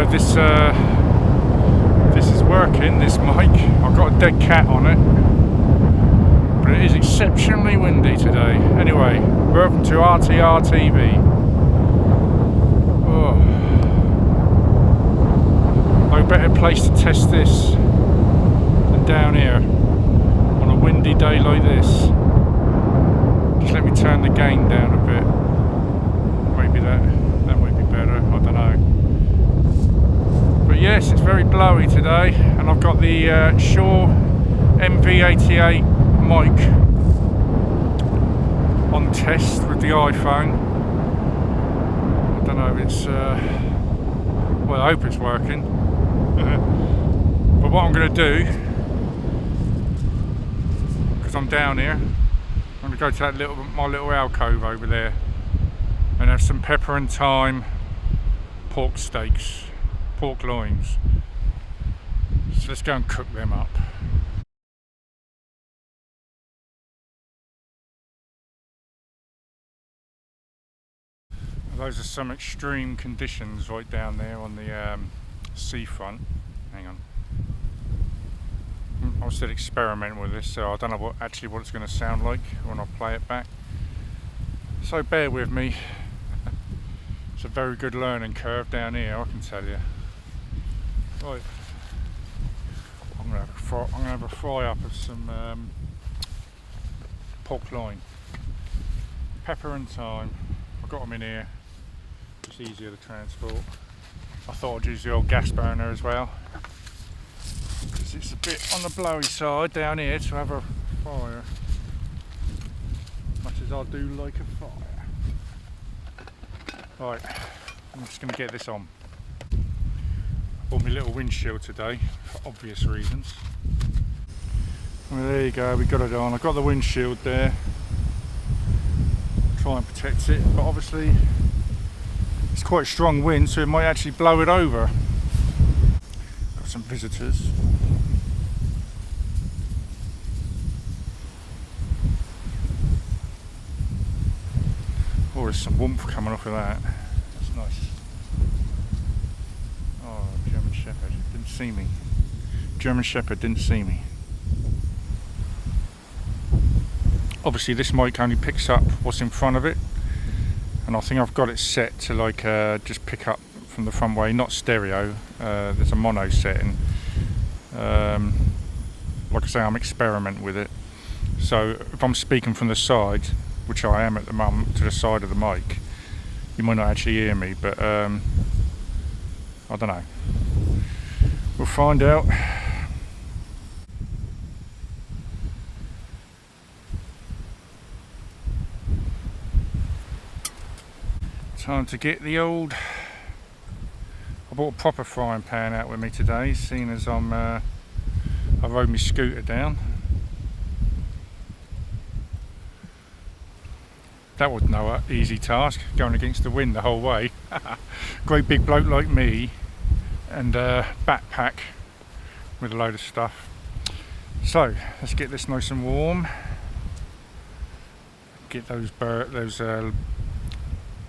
know if this is working, this mic. I've got a Deadcat on it, but it is exceptionally windy today. Anyway, welcome to RTR TV. Oh. No better place to test this than down here on a windy day like this. Just let me turn the gain down a bit. Maybe that might be better, I don't know. But yes, it's very blowy today, and I've got the Shure MV88 mic on test with the iPhone. I don't know if it's, well, I hope it's working. But what I'm going to do, because I'm down here, I'm going to go to that my little alcove over there and have some pepper and thyme pork steaks, pork loins. So let's go and cook them up. Those are some extreme conditions right down there on the seafront. Hang on. I'm still experimenting with this, so I don't know what it's going to sound like when I play it back. So bear with me. It's a very good learning curve down here, I can tell you. Right, I'm gonna have a fry up of some pork loin, pepper and thyme. I've got them in here. It's easier to transport. I thought I'd use the old gas burner as well, because it's a bit on the blowy side down here to have a fire, much as I do like a fire. Right, I'm just going to get this on. Bought me a little windshield today for obvious reasons. Well, there you go, we got it on. I've got the windshield there. Try and protect it, but obviously it's quite a strong wind, so it might actually blow it over. Got some visitors. Oh, there's some warmth coming off of that. That's nice. Oh, German Shepherd didn't see me. German Shepherd didn't see me. Obviously this mic only picks up what's in front of it, and I think I've got it set to like just pick up from the front way, not stereo. There's a mono setting. Like I say, I'm experimenting with it, so if I'm speaking from the side, which I am at the moment, to the side of the mic, you might not actually hear me, but I don't know. We'll find out. Time to get the old... I bought a proper frying pan out with me today, seeing as I rode my scooter down. That was no easy task, going against the wind the whole way. Great big bloke like me, and a backpack with a load of stuff. So let's get this nice and warm. Get those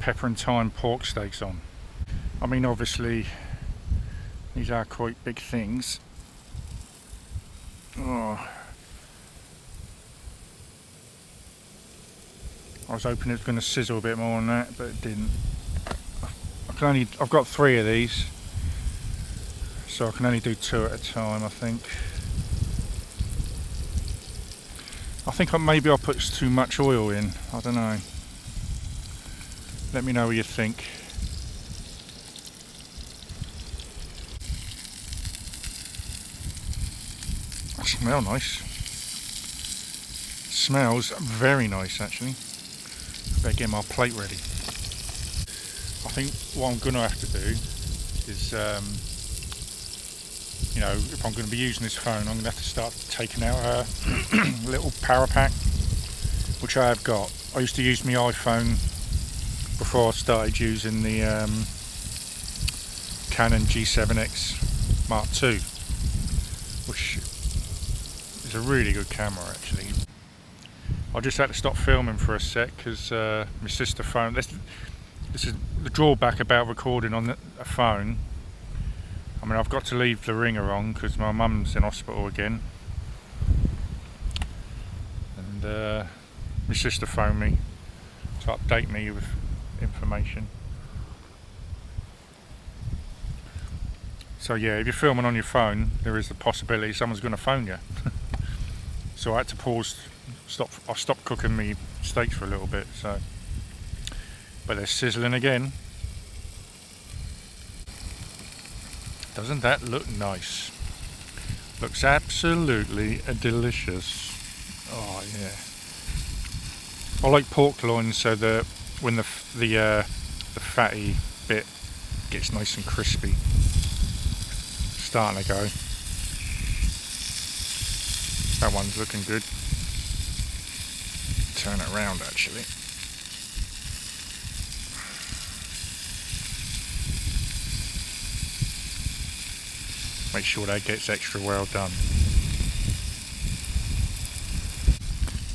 pepper and thyme pork steaks on. I mean, obviously these are quite big things. Oh. I was hoping it was going to sizzle a bit more on that, but it didn't. I've got 3 of these, so I can only do 2 at a time, I think. I think maybe I put too much oil in, I don't know. Let me know what you think. They smell nice. Smells very nice, actually. Better get my plate ready. I think what I'm going to have to do is, you know, if I'm going to be using this phone, I'm going to have to start taking out a little power pack, which I have got. I used to use my iPhone before I started using the Canon G7X Mark II, which is a really good camera actually. I just had to stop filming for a sec because my sister phone. This is the drawback about recording on a phone. I mean, I've got to leave the ringer on because my mum's in hospital again, and my sister phoned me to update me with information. So yeah, if you're filming on your phone, there is the possibility someone's going to phone you. So I had to pause, I stopped cooking my steaks for a little bit, so. But they're sizzling again. Doesn't that look nice? Looks absolutely delicious. Oh yeah. I like pork loins, so that when the fatty bit gets nice and crispy. Starting to go. That one's looking good. Turn it around actually. Make sure that gets extra well done.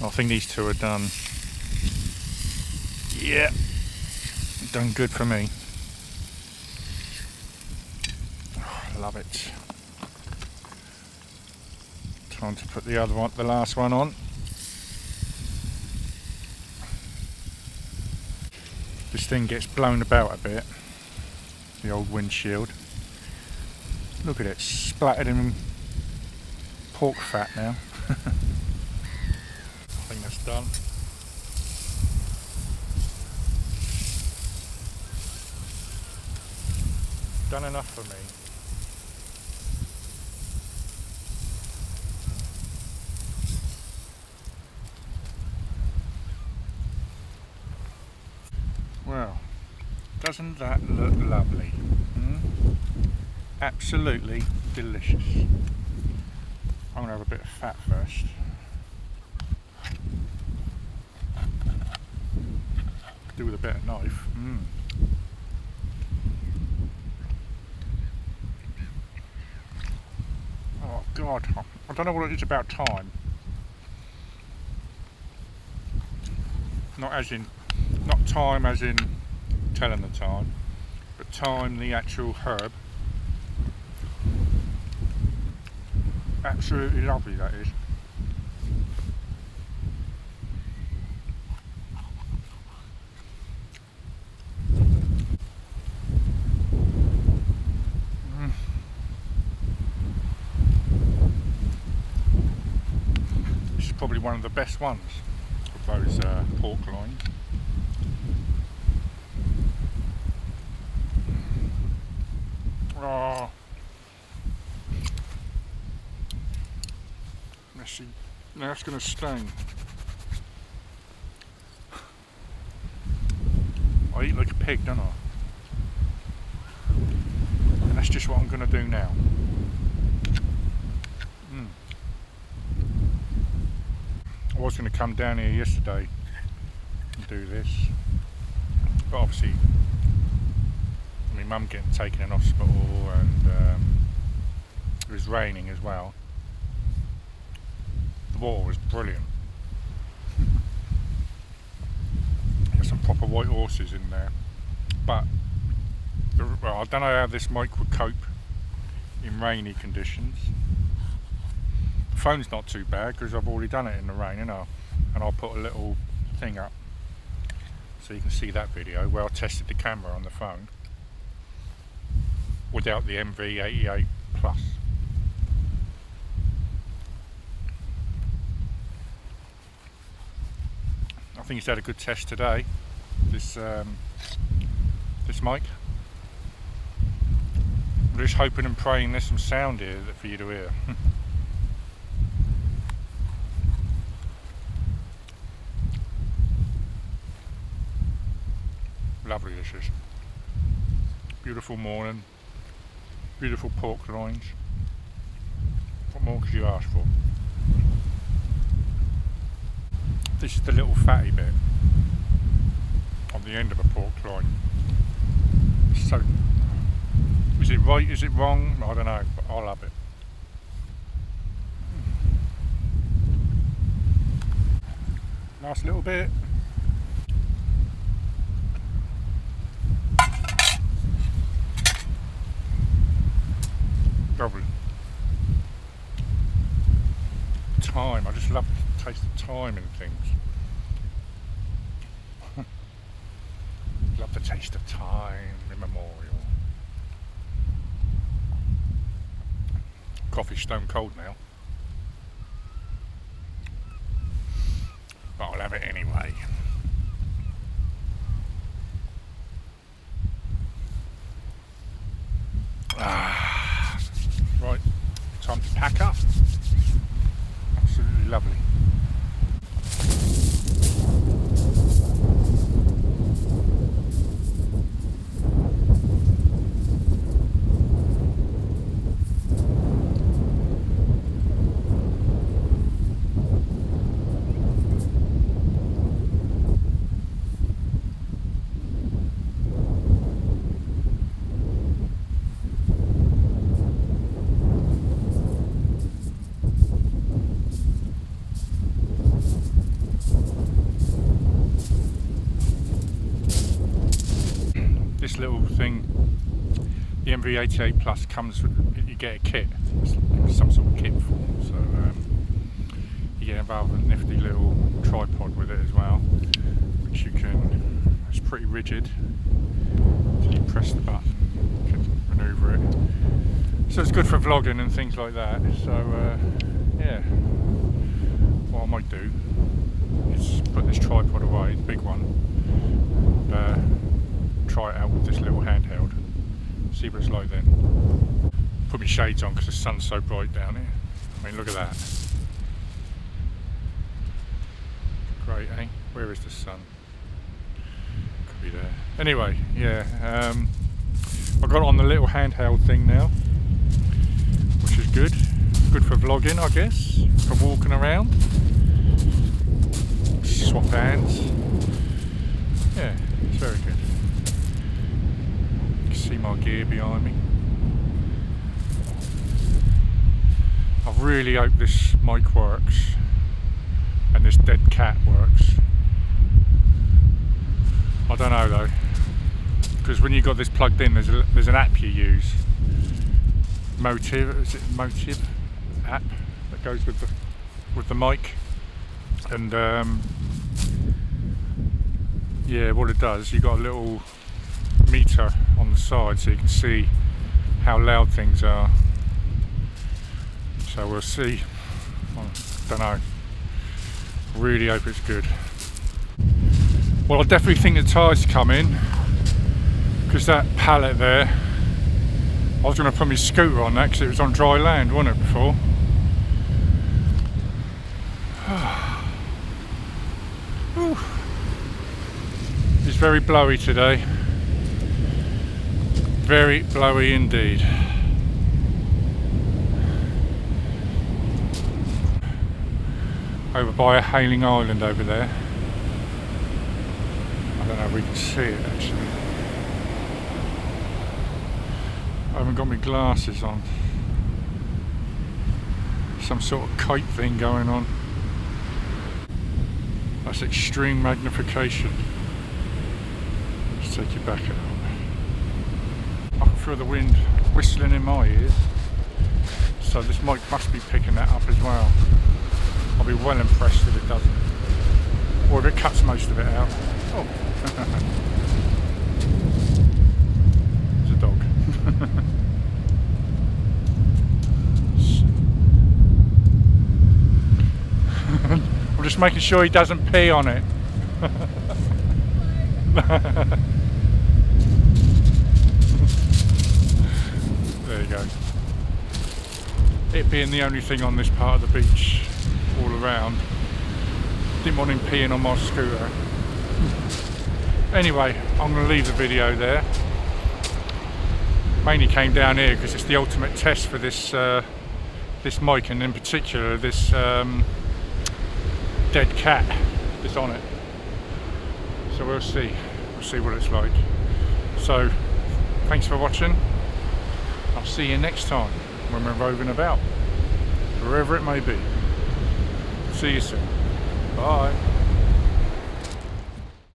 I think these two are done. Yeah, done good for me. Oh, love it. Time to put the other one, the last one on. This thing gets blown about a bit, the old windshield. Look at it, splattered in pork fat now. I think that's done. Done enough for me. Well, doesn't that look lovely? Absolutely delicious. I'm going to have a bit of fat first. Do with a bit of knife. Oh God, I don't know what it is about thyme. Not thyme as in telling the time, but thyme, the actual herb. Absolutely lovely that is. This is probably one of the best ones of those pork loins. Oh. Messy. Now it's going to sting. I eat like a pig, don't I? And that's just what I'm going to do now. I was going to come down here yesterday and do this, but obviously my mum getting taken in hospital, and it was raining as well. The water was brilliant. There's some proper white horses in there, but well, I don't know how this mic would cope in rainy conditions. The phone's not too bad because I've already done it in the rain, you know, and I'll put a little thing up so you can see that video where I tested the camera on the phone without the MV88 Plus. I think it's had a good test today, this mic. I'm just hoping and praying there's some sound here for you to hear. Lovely this is. Beautiful morning, beautiful pork loins. What more could you ask for? This is the little fatty bit on the end of a pork loin. So, is it right, is it wrong? I don't know, but I love it. Nice little bit. thyme. I just love the taste of thyme and things. Love the taste of thyme immemorial. Coffee's stone cold now, but I'll have it anyway. Right, time to pack up. Absolutely lovely. This little thing, the MV88 Plus, comes with, you get a kit, some sort of kit form, so you get involved with a nifty little tripod with it as well, which you can, it's pretty rigid, so you press the button, you can manoeuvre it, so it's good for vlogging and things like that. So yeah, what I might do is put this tripod away, the big one, and try it out with this little handheld, see what it's like then. Put my shades on because the sun's so bright down here. I mean, look at that. Great, eh? Where is the sun? Could be there. Anyway, yeah, I've got it on the little handheld thing now, which is good. Good for vlogging, I guess, for walking around. Swap hands. Yeah, it's very good. See my gear behind me. I really hope this mic works and this Deadcat works. I don't know though, because when you got this plugged in, there's an app you use. Motive, is it Motive app that goes with the mic, and yeah, what it does, you got a little meter on the side so you can see how loud things are. So we'll see. I don't know. Really hope it's good. Well, I definitely think the tide's coming, because that pallet there, I was going to put my scooter on that because it was on dry land, wasn't it, before? It's very blowy today. Very blowy indeed. Over by a hailing island over there. I don't know if we can see it actually. I haven't got my glasses on. Some sort of kite thing going on. That's extreme magnification. Let's take you back a little. I can feel the wind whistling in my ears, so this mic must be picking that up as well. I'll be well impressed if it doesn't, or if it cuts most of it out. Oh, it's a dog. I'm just making sure he doesn't pee on it. There you go. It being the only thing on this part of the beach all around, didn't want him peeing on my scooter. Anyway, I'm going to leave the video there. Mainly came down here because it's the ultimate test for this this mic, and in particular this Deadcat that's on it. So we'll see what it's like. So thanks for watching. I'll see you next time when we're roving about, wherever it may be. See you soon. Bye.